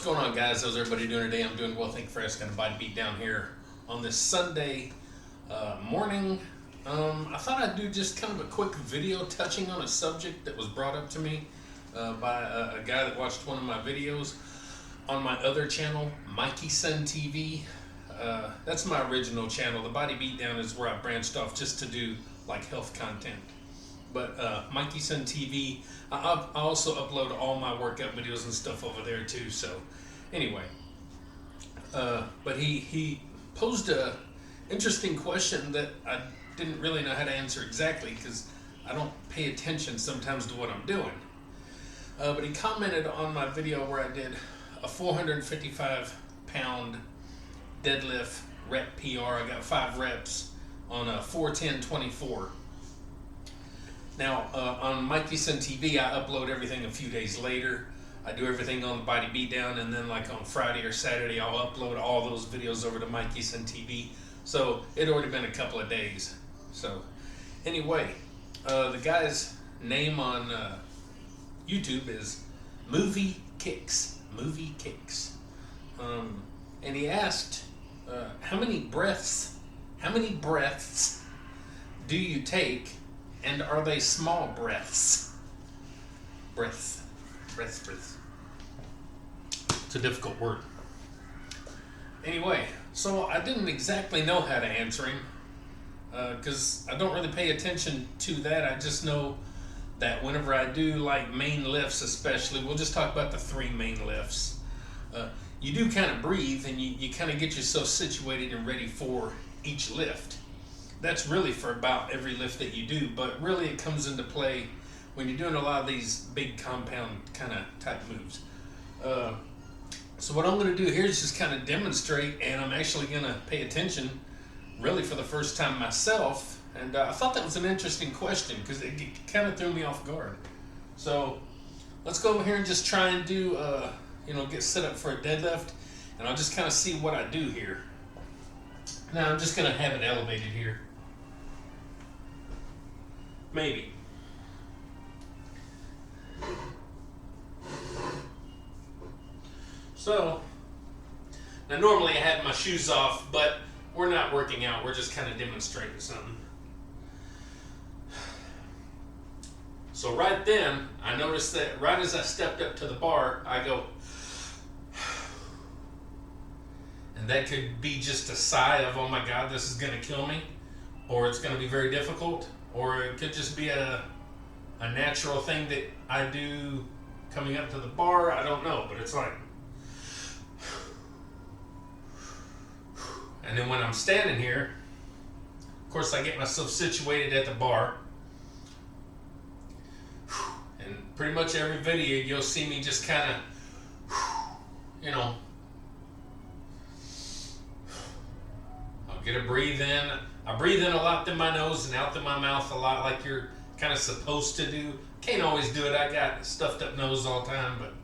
going on, guys? How's everybody doing today? I'm doing well. Thank you for asking. Body Beat down here on this Sunday morning. I thought I'd do just kind of a quick video touching on a subject that was brought up to me by a guy that watched one of my videos on my other channel, Mikey Sun TV. That's my original channel. The Body Beatdown is where I branched off just to do like health content. But Mikey Sun TV, I also upload all my workout videos and stuff over there too. So anyway, but he posed a interesting question that I didn't really know how to answer exactly because I don't pay attention sometimes to what I'm doing. But he commented on my video where I did a 455 pound deadlift rep PR. I got 5 reps on a 410-24. Now, on Mikey Sun TV, I upload everything a few days later. I do everything on the Body Beatdown, and then like on Friday or Saturday, I'll upload all those videos over to Mikey Sun TV. So it already been a couple of days. So anyway, the guy's name on YouTube is Movie Kicks. Movie Kicks. And he asked, how many breaths do you take? And are they small breaths? Breaths. It's a difficult word. Anyway, so I didn't exactly know how to answer him because I don't really pay attention to that. I just know that whenever I do like main lifts especially, we'll just talk about the 3 main lifts. You do kind of breathe and you kind of get yourself situated and ready for each lift. That's really for about every lift that you do, but really it comes into play when you're doing a lot of these big compound kind of type moves. So what I'm going to do here is just kind of demonstrate, and I'm actually going to pay attention really for the first time myself. And I thought that was an interesting question because it kind of threw me off guard. So let's go over here and just try and do, get set up for a deadlift, and I'll just kind of see what I do here. Now I'm just going to have it elevated here. Maybe. So, now normally I have my shoes off, but we're not working out. We're just kind of demonstrating something. So right then, I noticed that right as I stepped up to the bar, I go, and that could be just a sigh of, oh my God, this is going to kill me, or it's going to be very difficult, or it could just be a natural thing that I do coming up to the bar. I don't know, but it's like, and then when I'm standing here, of course I get myself situated at the bar, and pretty much every video you'll see me just kind of, I'll get a breathe in. I breathe in a lot through my nose and out through my mouth a lot, like you're kind of supposed to do. Can't always do it. I got stuffed up nose all the time, but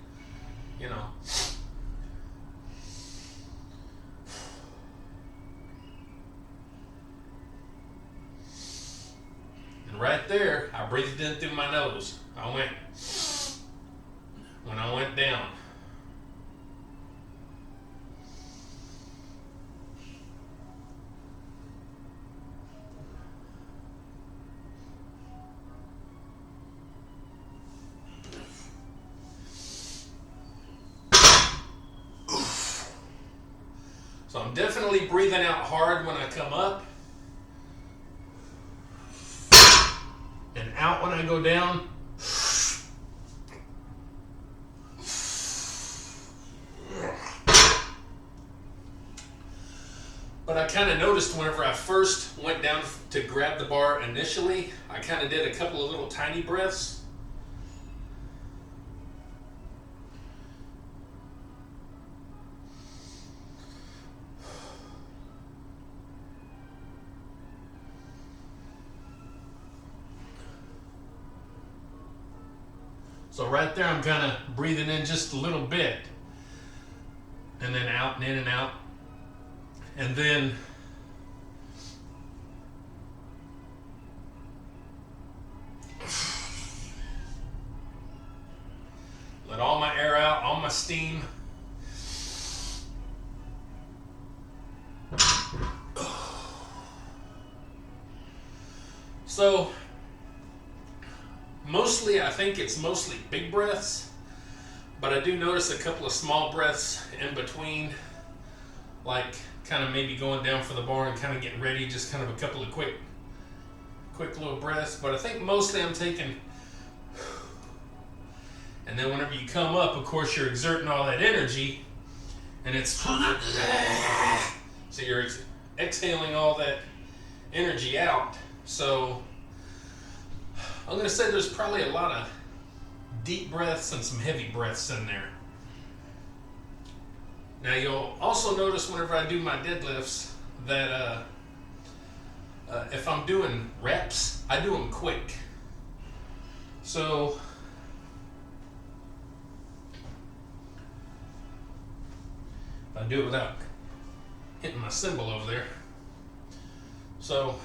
And right there, I breathed in through my nose. I went, when I went down. So I'm definitely breathing out hard when I come up, and out when I go down. But I kind of noticed whenever I first went down to grab the bar initially, I kind of did a couple of little tiny breaths. So right there, I'm kind of breathing in just a little bit, and then out and in and out, and then let all my air out, all my steam. So mostly, I think it's mostly big breaths, but I do notice a couple of small breaths in between, like kind of maybe going down for the bar and kind of getting ready, just kind of a couple of quick little breaths. But I think mostly I'm taking, and then whenever you come up, of course, you're exerting all that energy, and it's so you're exhaling all that energy out. So I'm going to say there's probably a lot of deep breaths and some heavy breaths in there. Now you'll also notice whenever I do my deadlifts that if I'm doing reps, I do them quick. So if I do it without hitting my symbol over there. So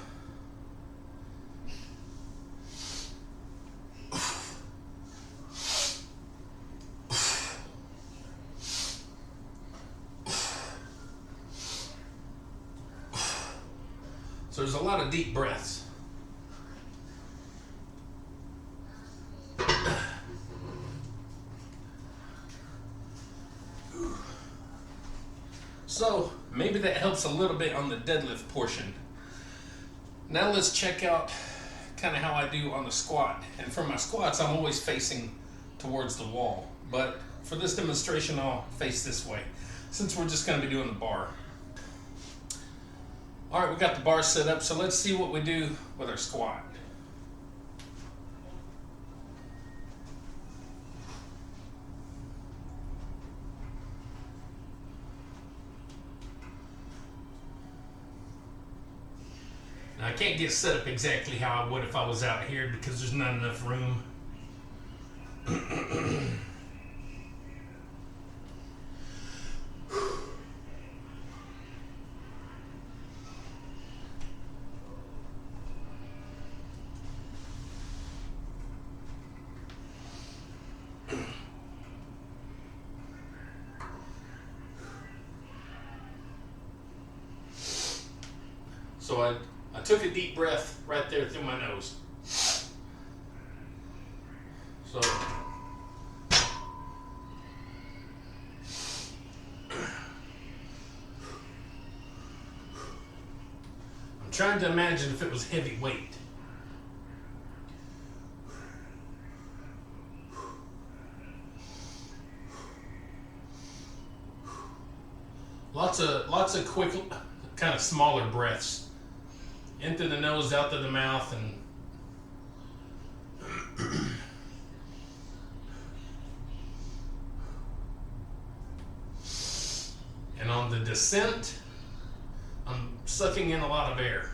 there's a lot of deep breaths. So maybe that helps a little bit on the deadlift portion. Now let's check out kind of how I do on the squat. And for my squats, I'm always facing towards the wall. But for this demonstration, I'll face this way, since we're just going to be doing the bar. All right, we got the bar set up, so let's see what we do with our squat. Now, I can't get set up exactly how I would if I was out here because there's not enough room. So I took a deep breath right there through my nose. So I'm trying to imagine if it was heavy weight. Lots of quick, kind of smaller breaths. In through the nose, out through the mouth, and on the descent, I'm sucking in a lot of air.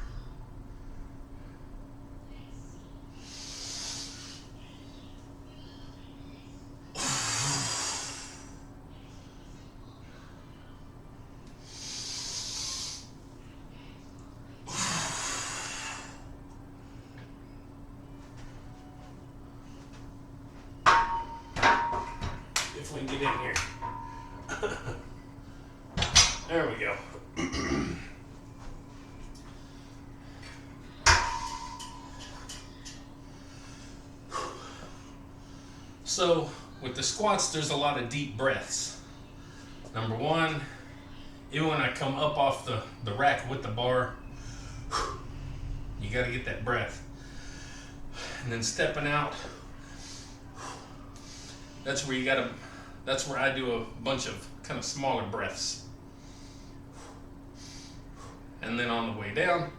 If we can get in here. There we go. So with the squats, there's a lot of deep breaths. Number one, even when I come up off the rack with the bar, you got to get that breath. And then stepping out, that's where I do a bunch of kind of smaller breaths. And then on the way down,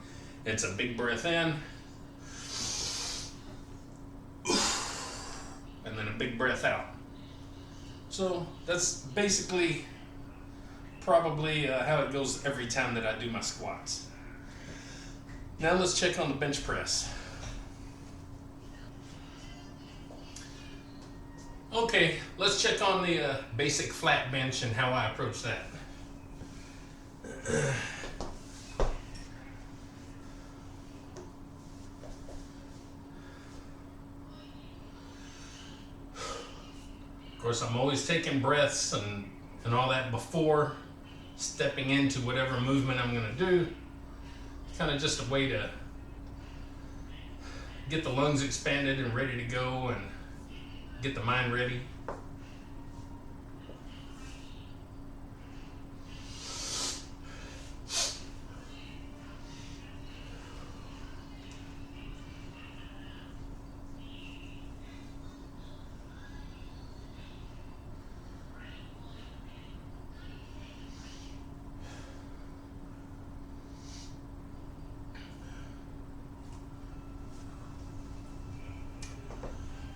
it's a big breath in, and then a big breath out. So that's basically probably how it goes every time that I do my squats. Now let's check on the bench press. Okay, let's check on the basic flat bench and how I approach that. Of course, I'm always taking breaths and all that before stepping into whatever movement I'm going to do. Kind of just a way to get the lungs expanded and ready to go and get the mind ready.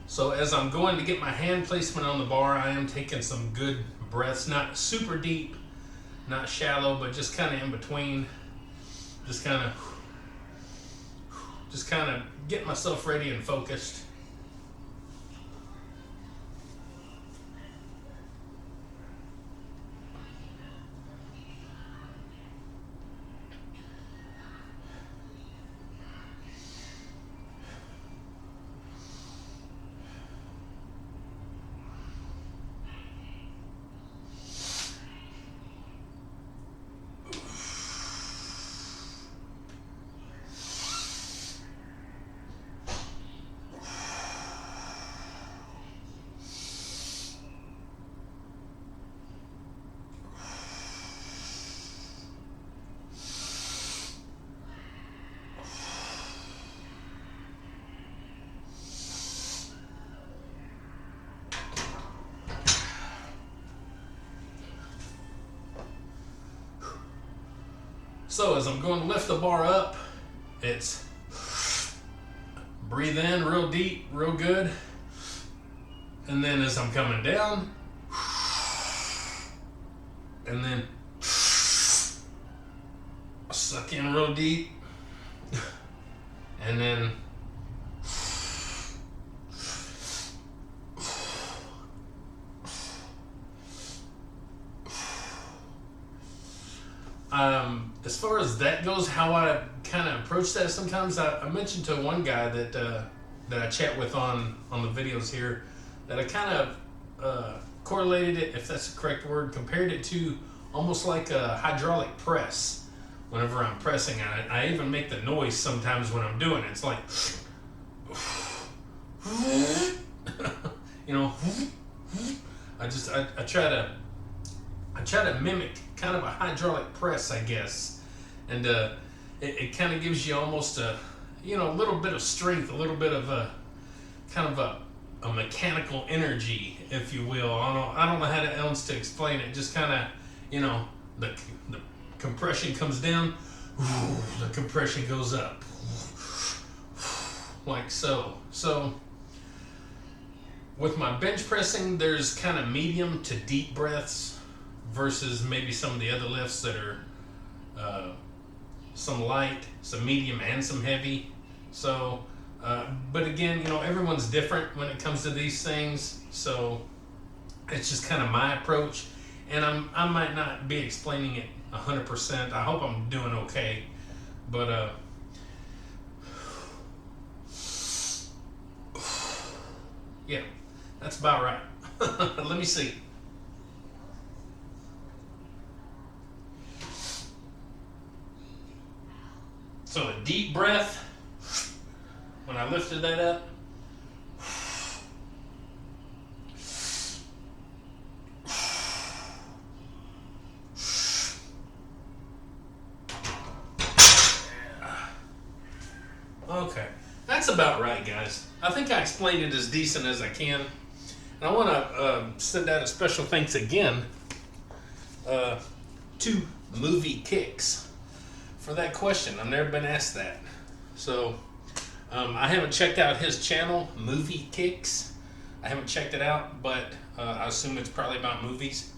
So as I'm going to get my hand placement on the bar, I am taking some good breaths, not super deep, not shallow, but just kind of in between. Just kind of getting myself ready and focused. So as I'm going to lift the bar up, it's breathe in real deep, real good. And then as I'm coming down, and then suck in real deep. And then as far as that goes, how I kind of approach that, sometimes I mentioned to one guy that I chat with on the videos here, that I kind of correlated it, if that's the correct word, compared it to almost like a hydraulic press. Whenever I'm pressing, I even make the noise sometimes when I'm doing it. It's like, you know, I try to mimic kind of a hydraulic press, I guess, and it kind of gives you almost a little bit of strength, a little bit of a kind of a mechanical energy, if you will. I don't know how else to explain it. Just kind of, the compression comes down, the compression goes up, like so. So with my bench pressing, there's kind of medium to deep breaths versus maybe some of the other lifts that are some light, some medium, and some heavy. So, but again, everyone's different when it comes to these things. So it's just kind of my approach, and I might not be explaining it 100%. I hope I'm doing okay, but yeah, that's about right. Let me see. So a deep breath when I lifted that up. Okay, that's about right, guys. I think I explained it as decent as I can. And I want to send out a special thanks again to Movie Kicks for that question. I've never been asked that. So I haven't checked out his channel, Movie Kicks. I haven't checked it out, but I assume it's probably about movies.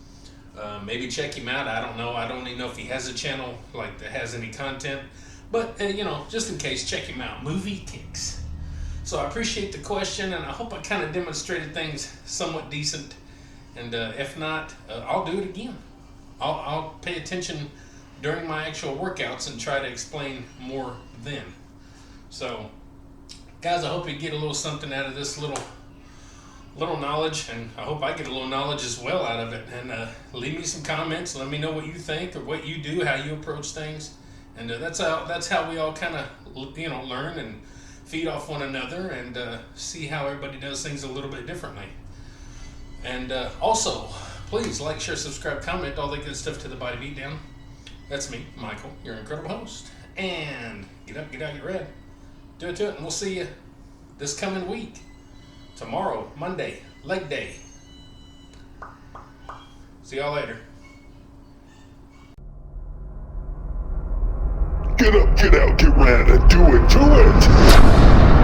Maybe check him out. I don't know. I don't even know if he has a channel that has any content. But, just in case, check him out. Movie Kicks. So I appreciate the question, and I hope I kind of demonstrated things somewhat decent. And if not, I'll do it again. I'll pay attention during my actual workouts and try to explain more then. So, guys, I hope you get a little something out of this little knowledge, and I hope I get a little knowledge as well out of it. And leave me some comments. Let me know what you think or what you do, how you approach things. And that's how we all kind of learn and feed off one another and see how everybody does things a little bit differently. And also, please like, share, subscribe, comment, all that good stuff to the Body Beatdown. That's me, Michael, your incredible host. And get up, get out, get ready. Do it to it, and we'll see you this coming week. Tomorrow, Monday, leg day. See y'all later. Get up, get out, get ready, do it, do it!